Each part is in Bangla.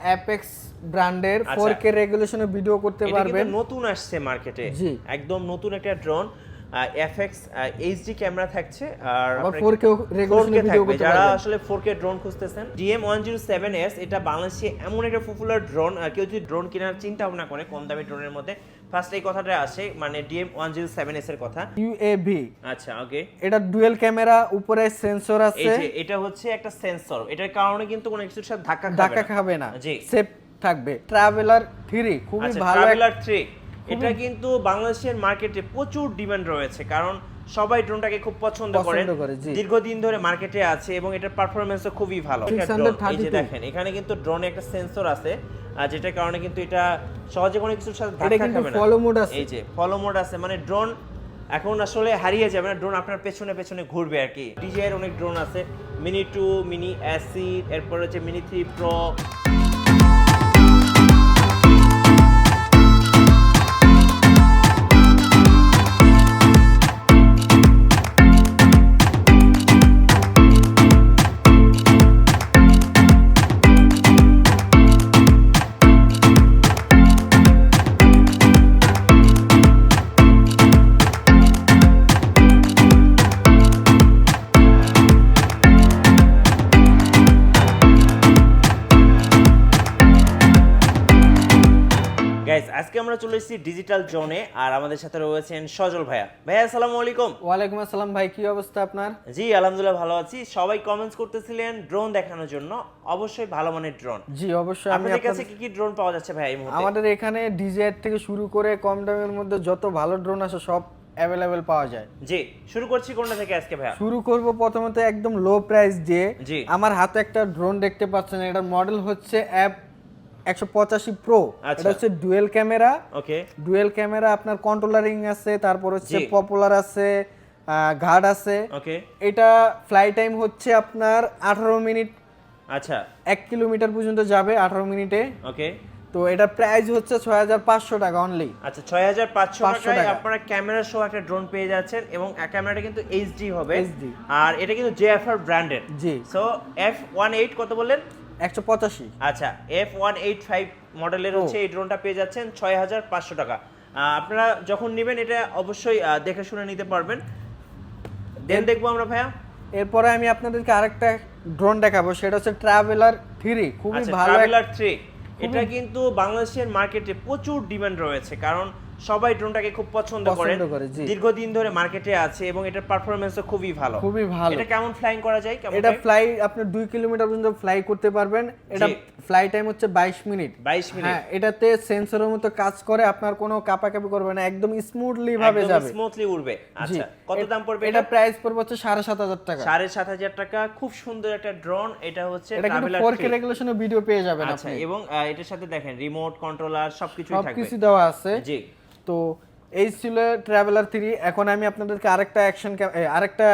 অ্যাপেক্স ব্র্যান্ডের 4K রেজোলিউশনে ভিডিও করতে পারবেন। এটা নতুন আসছে মার্কেটে, একদম নতুন একটা ড্রোন। এফএক্স এইচডি ক্যামেরা থাকছে আর আবার 4K রেজোলিউশনে ভিডিও করতে পারবেন। যারা আসলে 4K ড্রোন খুঁজতেছেন, DM107S এটা বাংলাদেশে এমন একটা পপুলার ড্রোন। কেউ যদি ড্রোন কেনার চিন্তা ভাবনা করে কম দামি ড্রোনের মধ্যে, ফার্স্ট এই কথাটা আসে, মানে DM107S এর কথা। UAV, আচ্ছা ওকে। এটা ডুয়াল ক্যামেরা, উপরে সেন্সর আছে। এই যে এটা হচ্ছে একটা সেন্সর, এটার কারণে কিন্তু কোনো কিছুর সাথে ধাক্কা খাবে না। জি, সেফ থাকবে। ট্রাভেলার 3 খুবই ভালো। ট্রাভেলার 3 এটা কিন্তু বাংলাদেশের মার্কেটে প্রচুর ডিমান্ড রয়েছে, কারণ সবাই ড্রোনটাকে খুব পছন্দ করে, দীর্ঘদিন ধরে মার্কেটে আছে এবং এটার পারফরম্যান্সও খুবই ভালো। এই যে দেখেন এখানে কিন্তু ড্রোনে একটা সেন্সর আছে, যেটার কারণে কিন্তু এটা সহজে কোনো কিছুর সাথে ধাক্কা খাবে না। ফলো মোড আছে, এই যে ফলো মোড আছে, মানে ড্রোন এখন আসলে হারিয়ে যাবে না, ড্রোন আপনার পেছনে পেছনে ঘুরবে আর কি। DJI এর অনেক ড্রোন আছে, মিনি 2, মিনি SC, এরপর হচ্ছে মিনি 3 প্রো। গাইস আজকে আমরা চলে এসেছি ডিজিটাল জোনে, আর আমাদের সাথে রয়েছেন সজল ভাইয়া। ভাইয়া আসসালামু আলাইকুম। ওয়ালাইকুম আসসালাম ভাই, কি অবস্থা আপনার? জি আলহামদুলিল্লাহ ভালো আছি। সবাই কমেন্টস করতেছিলেন ড্রোন দেখানোর জন্য, অবশ্যই ভালো মানের ড্রোন। জি অবশ্যই। আপনাদের কাছে কি কি ড্রোন পাওয়া যাচ্ছে ভাই এই মুহূর্তে? আমাদের এখানে DJI থেকে শুরু করে কম দামের মধ্যে যত ভালো ড্রোন আছে সব অ্যাভেলেবেল পাওয়া যায়। জি, শুরু করছি কোনটা থেকে আজকে ভাইয়া? শুরু করব প্রথমত একদম লো প্রাইস দিয়ে। আমার হাতে একটা ড্রোন দেখতে পাচ্ছেন, এটার মডেল হচ্ছে F185 প্রো। এটা হচ্ছে ডুয়াল ক্যামেরা। ওকে, ডুয়াল ক্যামেরা, আপনার কন্ট্রোলারিং আছে, তারপর হচ্ছে পপুলার আছে, গার্ড আছে। ওকে, এটা ফ্লাই টাইম হচ্ছে আপনার 18 মিনিট। আচ্ছা, 1 কিলোমিটার পর্যন্ত যাবে 18 মিনিটে। ওকে, তো এটা প্রাইস হচ্ছে 6500 টাকা অনলি। আচ্ছা 6500 টাকায় আপনারা ক্যামেরা সহ একটা ড্রোন পেয়ে যাচ্ছেন, এবং ক্যামেরাটা কিন্তু এইচডি হবে, আর এটা কিন্তু জেএফআর ব্র্যান্ডেড। জি। সো F18 কত বললেন? 185। আচ্ছা, F185 মডেলের হচ্ছে এই ড্রোনটা পেয়ে যাচ্ছেন 6500 টাকা। আপনারা যখন নেবেন এটা অবশ্যই দেখে শুনে নিতে পারবেন। দেন দেখবো আমরা ভাইয়া। এরপরে আমি আপনাদেরকে আরেকটা ড্রোন দেখাবো, সেটা হচ্ছে ট্রাভেলার 3। খুবই ভালো ট্রাভেলার 3। এটা কিন্তু বাংলাদেশের মার্কেটে প্রচুর ডিমান্ড রয়েছে, কারণ সবাই ড্রোনটাকে খুব পছন্দ করে, দীর্ঘদিন ধরে মার্কেটে আছে এবং এটার পারফরম্যান্সও খুবই ভালো। এটা কেমন ফ্লাইং করা যায়? এটা ফ্লাই আপনি 2 কিলোমিটার পর্যন্ত ফ্লাই করতে পারবেন। এটা ফ্লাই টাইম হচ্ছে 22 মিনিট। 22 মিনিট। হ্যাঁ, এটাতে সেন্সরের মতো কাজ করে, আপনার কোনো কাপাকাপি করবে না, একদম স্মুথলি ভাবে যাবে, একদম স্মুথলি উড়বে। আচ্ছা, কত দাম পড়বে এটা? প্রাইস পড়বে হচ্ছে 7500 টাকা। 7500 টাকা। খুব সুন্দর একটা ড্রোন। এটা হচ্ছে ট্রাভেলার 4K রেজোলিউশনে ভিডিও পেয়ে যাবেন আপনি। আচ্ছা, এবং এটার সাথে দেখেন রিমোট কন্ট্রোলার সবকিছুই থাকবে, সবকিছু দেওয়া আছে। জি। তো এই ছিল ট্রাভেলার 3। এখন আমি আপনাদেরকে আরেকটা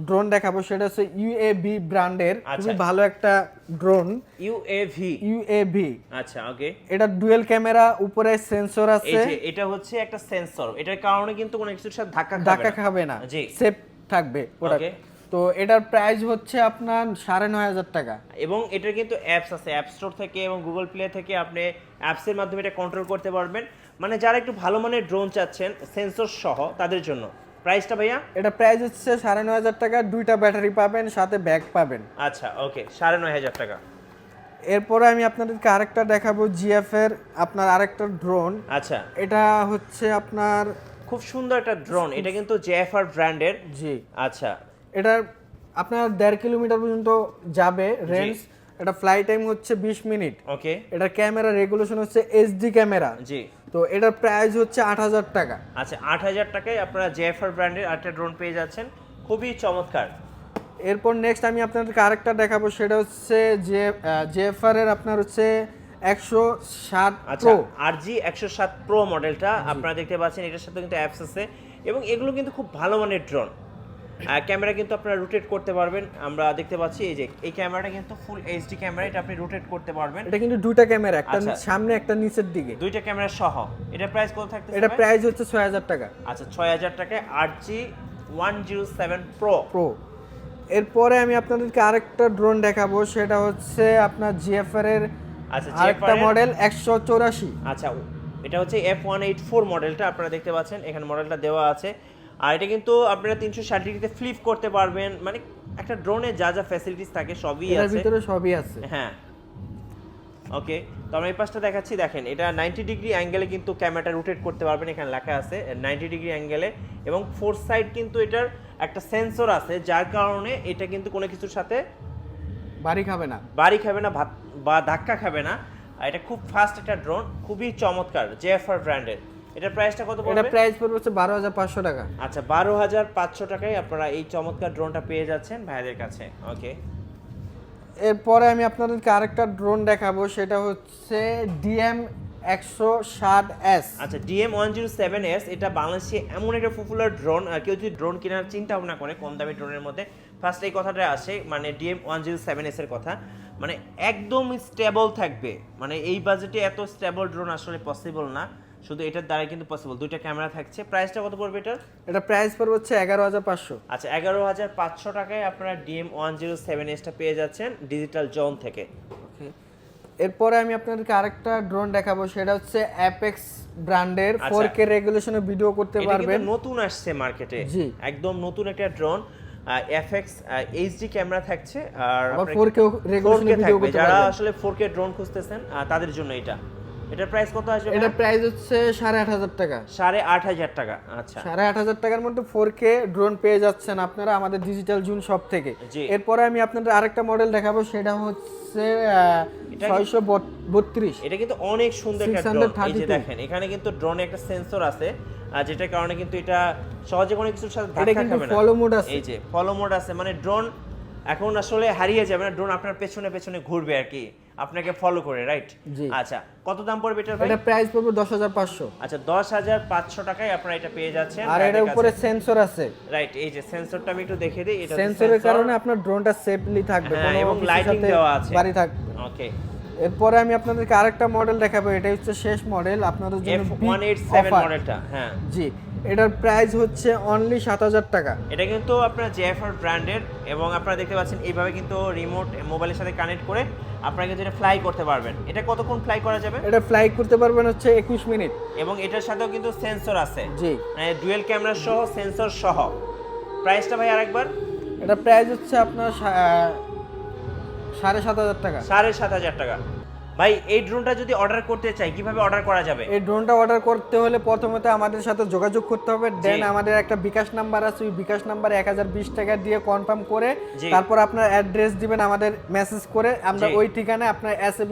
ড্রোন দেখাবো, সেটা হচ্ছে UAV ব্র্যান্ডের খুবই ভালো একটা ড্রোন। UAV। আচ্ছা, ওকে। এটা ডুয়াল ক্যামেরা, উপরে সেন্সর আছে। এই যে এটা হচ্ছে একটা সেন্সর, এটার কারণে কিন্তু কোনো কিছুর সাথে ধাক্কা খাবে না। জি, সেফ থাকবে ওকে। তো এটার প্রাইস হচ্ছে আপনার 9500 টাকা, এবং এটার কিন্তু অ্যাপস আছে, অ্যাপ স্টোর থেকে এবং গুগল প্লে থেকে আপনি অ্যাপসের মাধ্যমে এটা কন্ট্রোল করতে পারবেন। মানে যারা একটু ভালো মানের ড্রোন চাচ্ছেন সেন্সর সহ, তাদের জন্য। প্রাইসটা ভাইয়া? এটা প্রাইস হচ্ছে 9500 টাকা, 2টা ব্যাটারি পাবেন, সাথে ব্যাগ পাবেন। আচ্ছা, ওকে, 9500 টাকা। এরপরে আমি আপনাদেরকে আরেকটা দেখাবো, জিএফ এর আপনার আরেকটা ড্রোন। আচ্ছা, এটা হচ্ছে আপনার খুব সুন্দর একটা ড্রোন। এটা কিন্তু জেএফআর ব্র্যান্ডের। জি। আচ্ছা, এটা আপনার 1.5 কিলোমিটার পর্যন্ত যাবে রেঞ্জ। এটা ফ্লাই টাইম হচ্ছে 20 মিনিট। ওকে। এটা ক্যামেরা রেজোলিউশন হচ্ছে এইচডি ক্যামেরা। জি। তো এটার প্রাইস হচ্ছে 8000 টাকা। আচ্ছা, 8000 টাকায় আপনারা জেএফআর ব্র্যান্ডের একটা ড্রোন পেয়ে যাচ্ছেন, খুবই চমৎকার। এরপর নেক্সট আমি আপনাদেরকে আরেকটা দেখাবো, সেটা হচ্ছে জেএফআর এর আপনার হচ্ছে 107 প্রো। RG 107 প্রো মডেলটা আপনারা দেখতে পাচ্ছেন। এটার সাথে কিন্তু অ্যাপস আছে, এবং এগুলো কিন্তু খুব ভালো মানের ড্রোন। ক্যামেরা কিন্তু আপনারা রোটেট করতে পারবেন। আমরা দেখতে পাচ্ছি এই যে এই ক্যামেরাটা কিন্তু ফুল এইচডি ক্যামেরা, এটা আপনি রোটেট করতে পারবেন। এটা কিন্তু দুইটা ক্যামেরা, একটা সামনে একটা নিচের দিকে, দুইটা ক্যামেরা সহ। এটা প্রাইস কত থাকতেছে? এটা প্রাইস হচ্ছে 6000 টাকা। আচ্ছা, 6000 টাকায় RG 107 প্রো। এরপরে আমি আপনাদেরকে আরেকটা ড্রোন দেখাবো, সেটা হচ্ছে আপনার জিএফআর এর আচ্ছা আরেকটা মডেল 184। আচ্ছা এটা হচ্ছে F184 মডেলটা, আপনারা দেখতে পাচ্ছেন এখানে মডেলটা দেওয়া আছে। আর এটা কিন্তু আপনারা 360 ডিগ্রিতে ফ্লিপ করতে পারবেন, মানে একটা ড্রোনে যা যা ফ্যাসিলিটিস থাকে সবই আছে, এর ভিতরে সবই আছে। হ্যাঁ ওকে। তো আমরা এই পাশটা দেখাচ্ছি, দেখেন এটা 90 ডিগ্রি অ্যাঙ্গেলে কিন্তু ক্যামেরাটা রোটেট করতে পারবেন, এখানে লেখা আছে 90 ডিগ্রি অ্যাঙ্গেলে, এবং ফোর সাইড কিন্তু এটার একটা সেন্সর আছে, যার কারণে এটা কিন্তু কোনো কিছুর সাথে বাড়ি খাবে না বা ধাক্কা খাবে না। এটা খুব ফাস্ট একটা ড্রোন, খুবই চমৎকার, জেএফআর ব্র্যান্ডের। এটার প্রাইসটা কত পড়বে? এটা প্রাইস পড়বে হচ্ছে 12500 টাকা। আচ্ছা 12500 টাকায় আপনারা এই চমৎকার ড্রোনটা পেয়ে যাচ্ছেন ভাইদের কাছে। ওকে, এরপরে আমি আপনাদেরকে আরেকটা ড্রোন দেখাবো, সেটা হচ্ছে DM160S। আচ্ছা DM107S, এটা বাংলাদেশে এমন একটা পপুলার ড্রোন, আর কেউ যদি ড্রোন কেনার চিন্তা ভাবনা করে কম দামি ড্রোনের মধ্যে, ফার্স্ট এই কথাটা আসে, মানে DM107S এর কথা, মানে একদম স্টেবল থাকবে, মানে এই বাজেটে এত স্টেবল ড্রোন আসলে পসিবল না, শুধু এটার দ্বারা কিন্তু পসিবল। দুইটা ক্যামেরা থাকছে। প্রাইসটা কত পড়বে এটার? এটা প্রাইস পড়বে হচ্ছে 11500। আচ্ছা 11500 টাকায় আপনারা DM107S টা পেয়ে যাচ্ছেন ডিজিটাল জোন থেকে। এরপরে আমি আপনাদেরকে আরেকটা ড্রোন দেখাবো, সেটা হচ্ছে অ্যাপেক্স ব্র্যান্ডের 4K রেজোলিউশনে ভিডিও করতে পারবেন। এটা নতুন আসছে মার্কেটে, একদম নতুন একটা ড্রোন, FX HD ক্যামেরা থাকছে, আর 4K রেজোলিউশনে ভিডিও করতে পারবেন। যারা আসলে 4K ড্রোন খুঁজতেছেন তাদের জন্য এটা। এটার প্রাইস কত আসবে? এটা প্রাইস হচ্ছে 8500 টাকা। 8500 টাকা। আচ্ছা 8500 টাকার মধ্যে 4K ড্রোন পেয়ে যাচ্ছেন আপনারা আমাদের ডিজিটাল জুন শপ থেকে। এরপরে আমি আপনাদের আরেকটা মডেল দেখাবো, সেটা হচ্ছে 632। এটা কিন্তু অনেক সুন্দর একটা ড্রোন। এই যে দেখেন এখানে কিন্তু ড্রোনে একটা সেন্সর আছে, যেটার কারণে কিন্তু এটা সহজে কোনো কিছুর সাথে ধাক্কা খাবে না। ফলো মোড আছে, এই যে ফলো মোড আছে, মানে ড্রোন এখন আসলে হারিয়ে যাবে না, ড্রোন আপনার পেছনে পেছনে ঘুরবে আর কি, আপনাকে ফলো করে, রাইট? আচ্ছা কত দাম পড়বে এটার ভাই? এটা প্রাইস পড়বে 10500। আচ্ছা 10500 টাকায় আপনারা এটা পেয়ে যাচ্ছেন। আর এর উপরে সেন্সর আছে, রাইট? এই যে সেন্সরটা আমি একটু দেখিয়ে দেই, এটা সেন্সরের কারণে আপনার ড্রোনটা সেফলি থাকবে, কোনো এবং লাইটিং দেওয়া আছে, বাড়ি থাকবে। ওকে। এরপরে আমি আপনাদেরকে আরেকটা মডেল দেখাবো, এটা হচ্ছে শেষ মডেল আপনাদের জন্য, F187 মডেলটা। হ্যাঁ জি, এটার প্রাইস হচ্ছে অনলি 7000 টাকা। এটা কিন্তু আপনার জেএফআর ব্র্যান্ডের, এবং আপনারা দেখতে পাচ্ছেন এইভাবে কিন্তু রিমোট মোবাইলের সাথে কানেক্ট করে আপনারা কিন্তু এটা ফ্লাই করতে পারবেন। এটা কতক্ষণ ফ্লাই করা যাবে? এটা ফ্লাই করতে পারবেন হচ্ছে 21 মিনিট, এবং এটার সাথেও কিন্তু সেন্সর আছে, জি, মানে ডুয়েল ক্যামেরা সহ সেন্সর সহ। প্রাইসটা ভাই আরেকবার? এটা প্রাইস হচ্ছে আপনার 7500 টাকা। 7500 টাকা। ভাই এই ড্রোনটা যদি অর্ডার করতে চাই কিভাবে অর্ডার করা যাবে? এই ড্রোনটা অর্ডার করতে হলে প্রথমত আমাদের সাথে যোগাযোগ করতে হবে, দেন আমাদের একটা বিকাশ নাম্বার আছে, ওই বিকাশ নাম্বারে 1020 টাকা দিয়ে কনফার্ম করে তারপর আপনার অ্যাড্রেস দিবেন আমাদের মেসেজ করে, আমরা ওই ঠিকানায় আপনার এসএ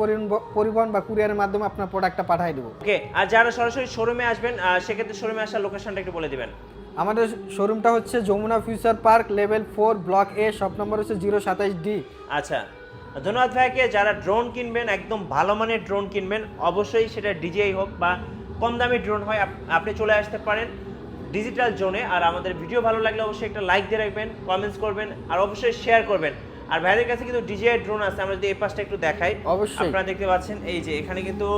পরিবহন বা কুরিয়ারের মাধ্যমে আপনার প্রোডাক্টটা পাঠিয়ে দেব। ওকে। আর যারা সরাসরি শোরুমে আসবেন সেক্ষেত্রে শোরুমে আসার লোকেশনটা একটু বলে দিবেন। আমাদের শোরুমটা হচ্ছে Jamuna future park level 4 block এ, শপ নম্বর হচ্ছে 027D। আচ্ছা ধন্যবাদ ভাইকে। যারা ড্রোন কিনবেন, একদম ভালো মানের ড্রোন কিনবেন, অবশ্যই সেটা ডিজিআই হোক বা কম দামি ড্রোন হয়, আপনি চলে আসতে পারেন ডিজিটাল জোনে। আর আমাদের ভিডিও ভালো লাগলে অবশ্যই একটা লাইক দিয়ে রাখবেন, কমেন্টস করবেন, আর অবশ্যই শেয়ার করবেন। আর ভাইদের কাছে কিন্তু ডিজিআই ড্রোন আছে, আমরা যদি এই পাশটা একটু দেখাই, আপনারা দেখতে পাচ্ছেন এই যে এখানে কিন্তু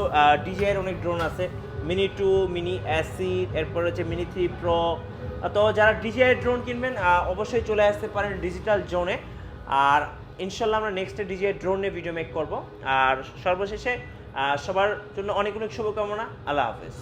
ডিজিআই এর অনেক ড্রোন আছে, মিনি 2, মিনি এসি, এরপর হচ্ছে মিনি 3 প্রো। তো যারা ডিজিআই ড্রোন কিনবেন অবশ্যই চলে আসতে পারেন ডিজিটাল জোনে। আর ইনশাল্লাহ আমরা নেক্সট ডিজিআই ড্রোন নিয়ে ভিডিও মেক করব। আর সর্বশেষে সবার জন্য অনেক অনেক শুভকামনা। আল্লাহ হাফেজ।